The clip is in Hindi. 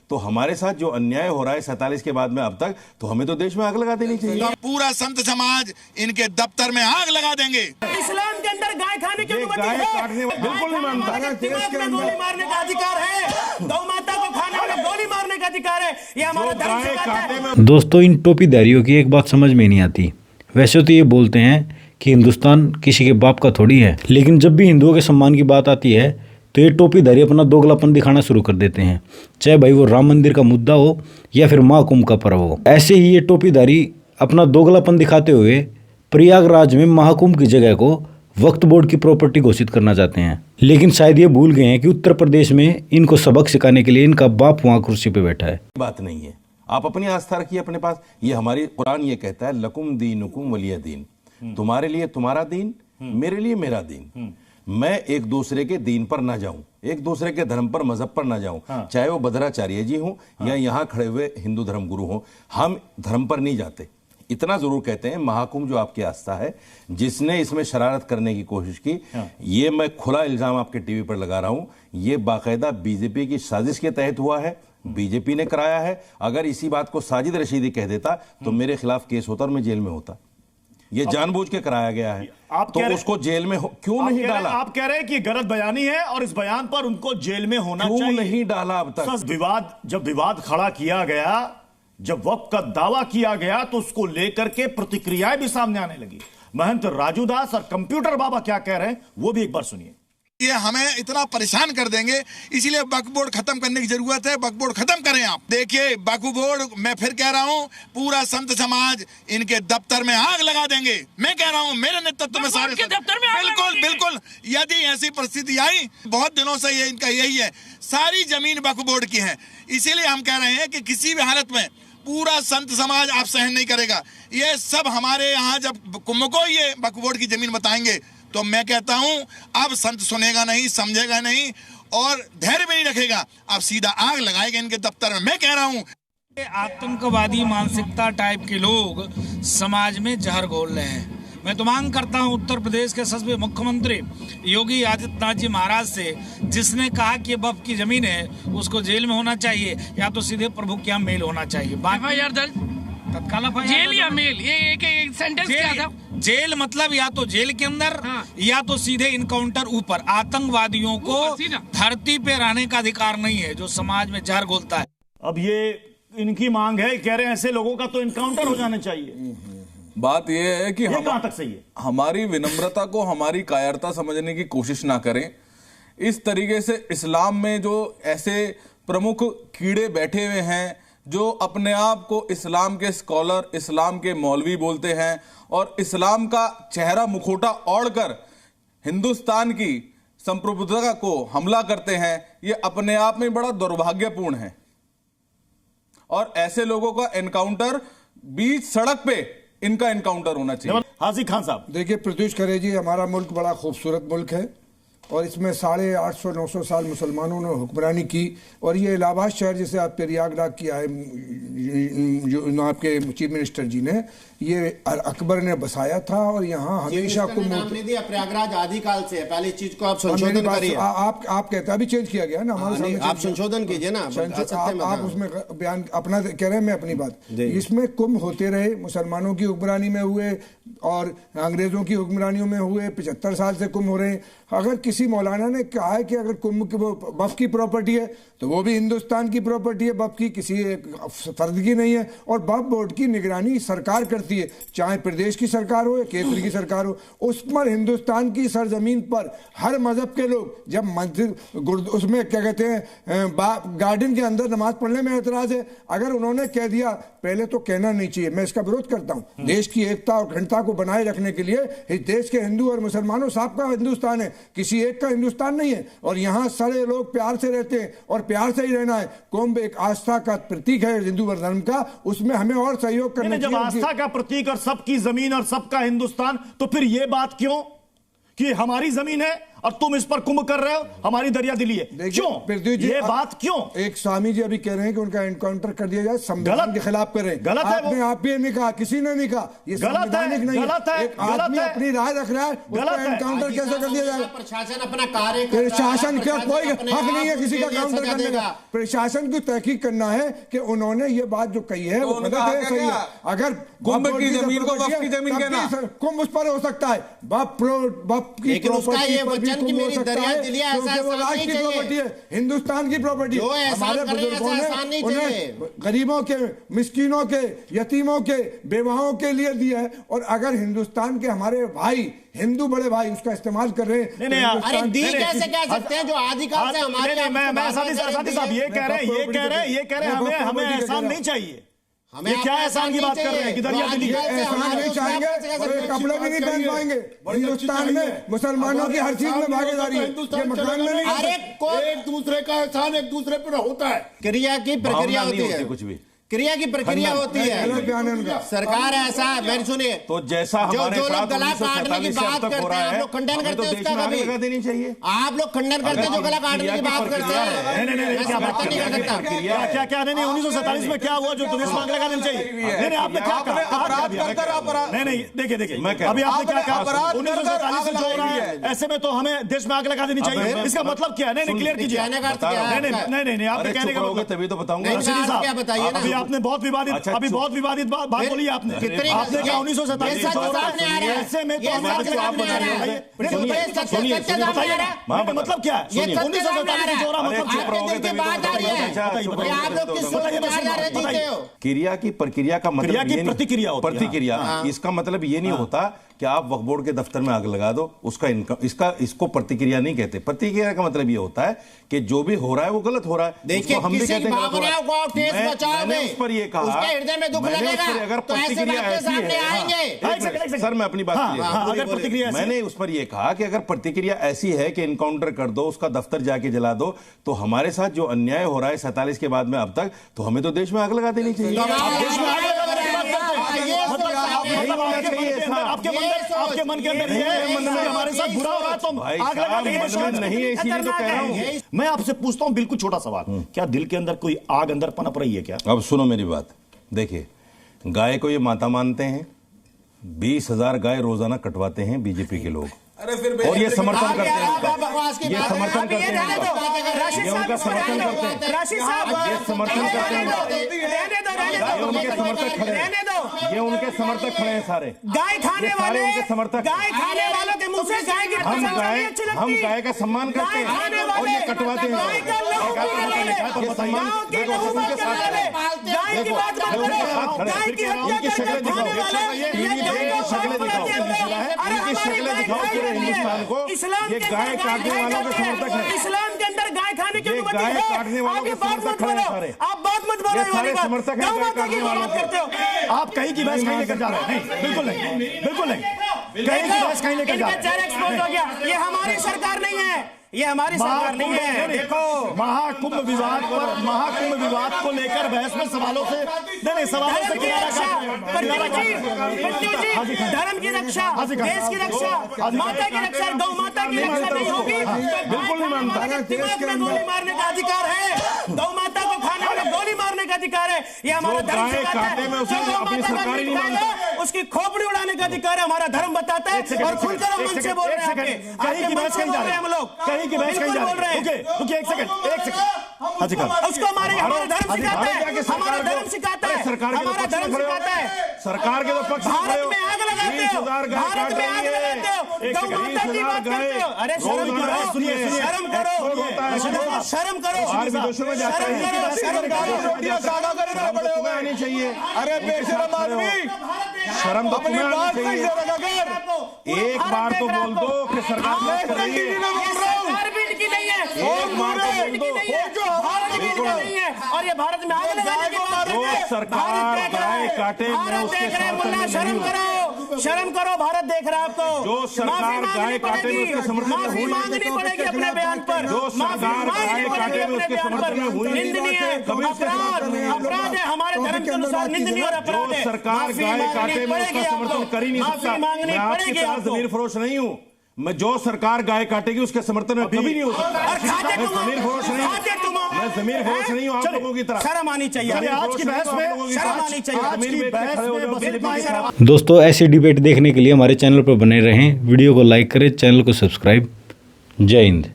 तो हमारे साथ जो अन्याय हो रहा है 47 के बाद में अब तक, तो हमें तो देश में आग लगा देनी चाहिए। तो पूरा संत समाज इनके दफ्तर में आग लगा देंगे। इस्लाम के अंदर गाय खाने की अनुमति है, बिल्कुल नहीं मानता। गोली मारने का अधिकार है, गौ माता को खाने वाले गोली मारने का अधिकार है, ये हमारा धर्म सिखाता है। दोस्तों, इन टोपीधारियों की एक बात समझ में नहीं आती। वैसे तो ये बोलते हैं कि हिंदुस्तान किसी के बाप का थोड़ी है, लेकिन जब भी हिंदुओं के सम्मान की बात आती है तो ये टोपीधारी अपना दोगलापन दिखाना शुरू कर देते हैं, चाहे भाई वो राम मंदिर का मुद्दा हो या फिर महाकुंभ का पर्व हो। ऐसे ही ये टोपीधारी अपना दोगलापन दिखाते हुए प्रयागराज में महाकुंभ की जगह को वक्फ बोर्ड की प्रॉपर्टी घोषित करना चाहते हैं, लेकिन शायद ये भूल गए हैं कि उत्तर प्रदेश में इनको सबक सिखाने के लिए इनका बाप वहाँ कुर्सी पे बैठा है। बात नहीं है, आप अपनी आस्था रखिए अपने पास। ये हमारी कुरान ये कहता है लकुम दीनुकुम वलिय दीन, तुम्हारे लिए तुम्हारा दीन, मेरे लिए मेरा दीन। मैं एक दूसरे के दीन पर ना जाऊं, एक दूसरे के धर्म पर, मजहब पर ना जाऊं, चाहे वो भद्राचार्य जी हों या यहाँ खड़े हुए हिंदू धर्म गुरु हों, हम धर्म पर नहीं जाते। इतना जरूर कहते हैं, महाकुंभ जो आपकी आस्था है, जिसने इसमें शरारत करने की कोशिश की, ये मैं खुला इल्जाम आपके टीवी पर लगा रहा हूं, ये बाकायदा बीजेपी की साजिश के तहत हुआ है, बीजेपी ने कराया है। अगर इसी बात को साजिद रशीदी कह देता तो मेरे खिलाफ केस होता और मैं जेल में होता। ये जानबूझ के कराया गया है, तो उसको जेल में क्यों नहीं डाला? आप कह रहे हैं कि गलत बयानी है और इस बयान पर उनको जेल में होना क्यों चाहिए। नहीं डाला अब तक? जब विवाद खड़ा किया गया, जब वक्फ का दावा किया गया, तो उसको लेकर के प्रतिक्रियाएं भी सामने आने लगी। महंत राजू दास और कंप्यूटर बाबा क्या कह रहे हैं वो भी एक बार सुनिए। ये हमें इतना परेशान कर देंगे, इसीलिए वक्फ बोर्ड खत्म करने की जरूरत है। वक्फ बोर्ड खत्म करें आप। देखिए वक्फ बोर्ड, मैं फिर कह रहा हूँ, पूरा संत समाज इनके दफ्तर में आग लगा देंगे। मैं कह रहा हूँ, मेरे नेतृत्व में सारे दफ्तर में बिल्कुल बिल्कुल। यदि ऐसी परिस्थिति आई, बहुत दिनों से ये इनका यही है, सारी जमीन वक्फ बोर्ड की है। इसीलिए हम कह रहे हैं कि किसी भी हालत में पूरा संत समाज आप सहन नहीं करेगा। ये सब हमारे यहाँ जब कुंभ को ये वक्फ बोर्ड की जमीन बताएंगे, तो मैं कहता हूं अब संत सुनेगा नहीं, समझेगा नहीं और धैर्य भी नहीं रखेगा, अब सीधा आग लगाएगा इनके दफ्तर में। मैं कह रहा हूं, आतंकवादी मानसिकता टाइप के लोग समाज में जहर घोल रहे हैं। मैं तो मांग करता हूं उत्तर प्रदेश के यशस्वी मुख्यमंत्री योगी आदित्यनाथ जी महाराज से, जिसने कहा कि वक्फ की जमीन है उसको जेल में होना चाहिए या तो सीधे प्रभु के यहाँ मेल होना चाहिए। एफआईआर दर्ज, तत्काल जेल या मेल, ये एक सेंटेंस क्या था? जेल मतलब या तो जेल के अंदर, या तो सीधे इनकाउंटर ऊपर। आतंकवादियों को धरती पे रहने का अधिकार नहीं है जो समाज में जहर घोलता है। अब ये इनकी मांग है, कह रहे हैं ऐसे लोगों का तो इनकाउंटर हो जाना चाहिए। बात यह है कि कहां तक सही है? हमारी विनम्रता को हमारी कायरता समझने की कोशिश ना करें। इस तरीके से इस्लाम में जो ऐसे प्रमुख कीड़े बैठे हुए हैं जो अपने आप को इस्लाम के स्कॉलर, इस्लाम के मौलवी बोलते हैं और इस्लाम का चेहरा मुखौटा ओढ़कर हिंदुस्तान की संप्रभुता को हमला करते हैं, ये अपने आप में बड़ा दुर्भाग्यपूर्ण है। और ऐसे लोगों का एनकाउंटर बीच सड़क पे इनका एनकाउंटर होना चाहिए। हाजी खान साहब, देखिए प्रत्युष करे जी, हमारा मुल्क बड़ा खूबसूरत मुल्क है और इसमें 850-900 साल मुसलमानों ने हुक्मरानी की। और ये इलाहाबाद शहर जिसे आप प्रयागराज किया है, जो आपके चीफ मिनिस्टर जी ने, ये अकबर ने बसाया था और यहाँ हमेशा कुंभ दिया। प्रयागराज आदिकाल से है, पहले इस चीज को आप संशोधन करिए। आप कहते हैं अभी चेंज किया गया ना हमारे सामने, आप संशोधन कीजिए ना। आप उसमें बयान अपना कह रहे हैं, मैं अपनी बात। इसमें कुंभ होते रहे, मुसलमानों की हुक्मरानी में हुए और अंग्रेजों की हुक्मरानियों में हुए, 75 साल से कुंभ हो रहे हैं। अगर किसी मौलाना ने कहा है कि अगर कुंभ की वक्फ की प्रॉपर्टी है तो वो भी हिंदुस्तान की प्रॉपर्टी है, वक्फ की किसी फर्द की नहीं है। और वक्फ बोर्ड की निगरानी सरकार करती है, चाहे प्रदेश की सरकार हो या केंद्र की सरकार हो। उस पर हिंदुस्तान की सरजमीन पर हर मजहब के लोग जब मस्जिद, उसमें क्या कहते हैं, गार्डन के अंदर नमाज पढ़ने में एतराज है, अगर उन्होंने कह दिया, पहले तो कहना नहीं चाहिए, मैं इसका विरोध करता हूं। देश की एकता और अखंडता को बनाए रखने के लिए इस देश के हिंदू और मुसलमानों सबका हिंदुस्तान है, किसी एक का हिंदुस्तान नहीं है। और यहाँ सारे लोग प्यार से रहते हैं और प्यार से ही रहना है। कुंभ एक आस्था का प्रतीक है हिंदू धर्म का, उसमें हमें और सहयोग करना चाहिए। जब आस्था का प्रतीक और सबकी जमीन और सबका हिंदुस्तान, तो फिर यह बात क्यों कि हमारी जमीन है और तुम इस पर कुंभ कर रहे हो, हमारी दरिया दिली है। क्यों? पृथ्वी जी, ये बात क्यों? एक स्वामी जी अभी कह रहे हैं कि उनका एनकाउंटर कर दिया जाए, संविधान के खिलाफ कर रहे हैं। गलत है। आपने आप ही नहीं कहा, किसी ने नहीं कहा, ये संवैधानिक नहीं है। एक आदमी अपनी राय रख रहा है, उसका एनकाउंटर कैसे कर दिया जाए? प्रशासन अपना कार्य, प्रशासन क्या कोई हक नहीं है किसी का काउंटर करने का। प्रशासन की तहकीक करना है कि उन्होंने ये बात जो कही है वो गलत है, सही है। अगर कुंभ की जमीन को वक्फ की जमीन कहना, कुंभ उस पर हो सकता है, बाप की प्रॉपर्टी पर भी कुंभ हो सकता है, क्योंकि वो राष्ट्र की प्रॉपर्टी है, हिंदुस्तान की प्रॉपर्टी। हमारे बुजुर्गों ने उन्हें गरीबों के, मिस्किनों के, यतीमों के, बेवाओं के लिए दिया है। और अगर हिंदुस्तान के हमारे भाई, हिंदू बड़े भाई उसका इस्तेमाल कर रहे हैं, अरे दी कैसे कह सकते हैं जो आदिकाल से हमारे। मैं साथी साहब ये कह रहे हैं हमें एहसान नहीं चाहिए। हमें ये क्या एहसान की बात कर रहे हैं कि दरिया दिली है? एहसान नहीं चाहेंगे और कपड़े भी नहीं पहन पाएंगे। हिंदुस्तान में मुसलमानों की हर चीज में भागीदारी है, ये मकान में नहीं। अरे एक दूसरे का एहसान एक दूसरे पर होता है। क्रिया की प्रक्रिया होती है, कुछ भी क्रिया की प्रक्रिया होती है। सरकार ऐसा मैंने सुनिए, तो जैसा हमारे जो लोग साथ गला काटने की बात करते हैं, आप लोग खंडन करते हैं उसका कभी लगा देनी चाहिए। आप लोग खंडन करते हैं जो गला काटने की बात करते हैं। नहीं, क्या बात नहीं कर सकता। क्या नहीं 1947 में क्या हुआ जो तुम्हें आग लगा देनी चाहिए? नहीं, आपने क्या कहा? नहीं, देखिए अभी आपने क्या कहा? 1947 में जो हो रहा है ऐसे में तो हमें देश में आग लगा देनी चाहिए, इसका मतलब क्या है? नहीं, क्लियर कीजिए। नहीं, आपने कहने का मतलब तभी तो बताऊंगा। क्या बताइए ना, आपने बहुत विवादित बात बोली आपने कहा 1947 ऐसे में तो मतलब क्या है? 1947 जो क्रिया की प्रक्रिया का मतलब प्रतिक्रिया, इसका मतलब ये नहीं होता कि आप वक्फ बोर्ड के दफ्तर में आग लगा दो, उसका इनकम इसको प्रतिक्रिया नहीं कहते। प्रतिक्रिया का मतलब ये होता है कि जो भी हो रहा है वो गलत हो रहा है। देखिए, हम भी कहते हैं मैंने उस पर ये कहा, हृदय में दुख लगेगा, अगर प्रतिक्रिया ऐसी है, सर मैं अपनी बात अगर प्रतिक्रिया, मैंने उस पर यह कहा कि अगर प्रतिक्रिया ऐसी है कि इनकाउंटर कर दो, उसका दफ्तर जाके जला दो, तो हमारे साथ जो अन्याय हो रहा है 47 के बाद में अब तक, तो हमें तो देश में आग लगा देनी चाहिए। आपके मन के अंदर हमारे साथ बुरा हो रहा है तो आग लगा देंगे नहीं है, इसीलिए तो कह रहा हूं। मैं आपसे पूछता हूं बिल्कुल छोटा सवाल, क्या दिल के अंदर कोई आग अंदर पनप रही है क्या? अब सुनो मेरी बात, देखिए गाय को ये माता मानते हैं, 20,000 गाय रोजाना कटवाते हैं बीजेपी के लोग, और ये समर्थन करते हैं, ये समर्थन करते हैं, ये उनका समर्थन करते हैं, ये समर्थन करते हैं, उनके समर्थक खड़े हैं, ये उनके समर्थक खड़े हैं सारे। गाय खाने वाले उनके समर्थक, गाय खाने वालों के मुंह से गाय की हम गाय का सम्मान करते हैं और ये कटवाते हैं। इनकी शक्लें दिखाओ, शक्लें दिखाओ, इनकी शक्लें दिखाओ पूरे हिंदुस्तान को। ये गाय काटने वालों के समर्थक हैं। इस्लाम के अंदर गाय खाने की अनुमति है। गाय काटने वालों के समर्थक खड़े हैं सारे। आप बात मत बोलो, सारे समर्थक हैं गाय काटने वालों के। आप कहीं की बहस कहीं लेकर जा रहे हैं? नहीं, बिल्कुल नहीं, बिल्कुल नहीं, कहीं की बहस कहीं लेकर जा रहे हैं। एक्सपोर्ट हो गया, ये हमारी सरकार नहीं है, ये हमारी सरकार नहीं है। देखो महाकुंभ विवाद को लेकर बहस में सवालों से सवालों से धर्म की रक्षा, देश की रक्षा, माता की रक्षा, गौ माता की रक्षा नहीं होगी, बिल्कुल नहीं मानता। दिमाग में गोली मारने का अधिकार है, गौ माता को खाने में गोली मारने का अधिकार है, ये हमारा धर्म सिखाता है। उसकी खोपड़ी उड़ाने का अधिकार हमारा धर्म बताता है, और खुलकर हम मन से बोल रहे हैं। कहीं की बहस कहीं जा रहे हैं हम लोग, कहीं की बहस कहीं जा रहे हैं। रुकिए एक सेकंड, उसको हमारा धर्म सिखाता है, हमारा धर्म सिखाता है, हमारा धर्म सिखाता है। सरकार के तो पक्ष भारत में आग लगाते हो, भारत में आग लगाते हो, गौ माता की बात करते हो। अरे शर्म करो, शर्म करो, शर्म करो, शर्म करो, आनी चाहिए। अरे बेशरम आदमी, शर्म तो तुम्हें आनी चाहिए। एक बार तो बोल दो कि सरकार कर रही है, सरकार भी इनकी नहीं है, एक बार तो बोल दो, भारत भी इनका नहीं है, और ये भारत में आग लगाने की बात जो सरकार गाय काटे में उसके समर्थन में शर्म करो, शर्म करो, भारत देख रहा है आपको। जो सरकार गाय काटे में उसके समर्थन में माफी मांगनी पड़ेगी अपने बयान पर, जो सरकार गाय काटे में उसके समर्थन में हुई, निंदनीय है, अपराध है, हमारे धर्म के अनुसार निंदनीय और अपराध है। सरकार गाय काटे में उसका समर्थन कर ही नहीं सकता। मैं आपके साथ ज़मीर फरोश नहीं हूँ, मैं जो सरकार गाय काटेगी उसके समर्थन में कभी नहीं हो सकता। मैं जमीर फरोश नहीं हूं, मैं जमीर फरोश नहीं हूं आप लोगों की तरह। शर्म आनी चाहिए आज की बहस में, शर्म आनी चाहिए। दोस्तों ऐसी डिबेट देखने के लिए हमारे चैनल पर बने रहें, वीडियो को लाइक करें, चैनल को सब्सक्राइब। जय हिंद।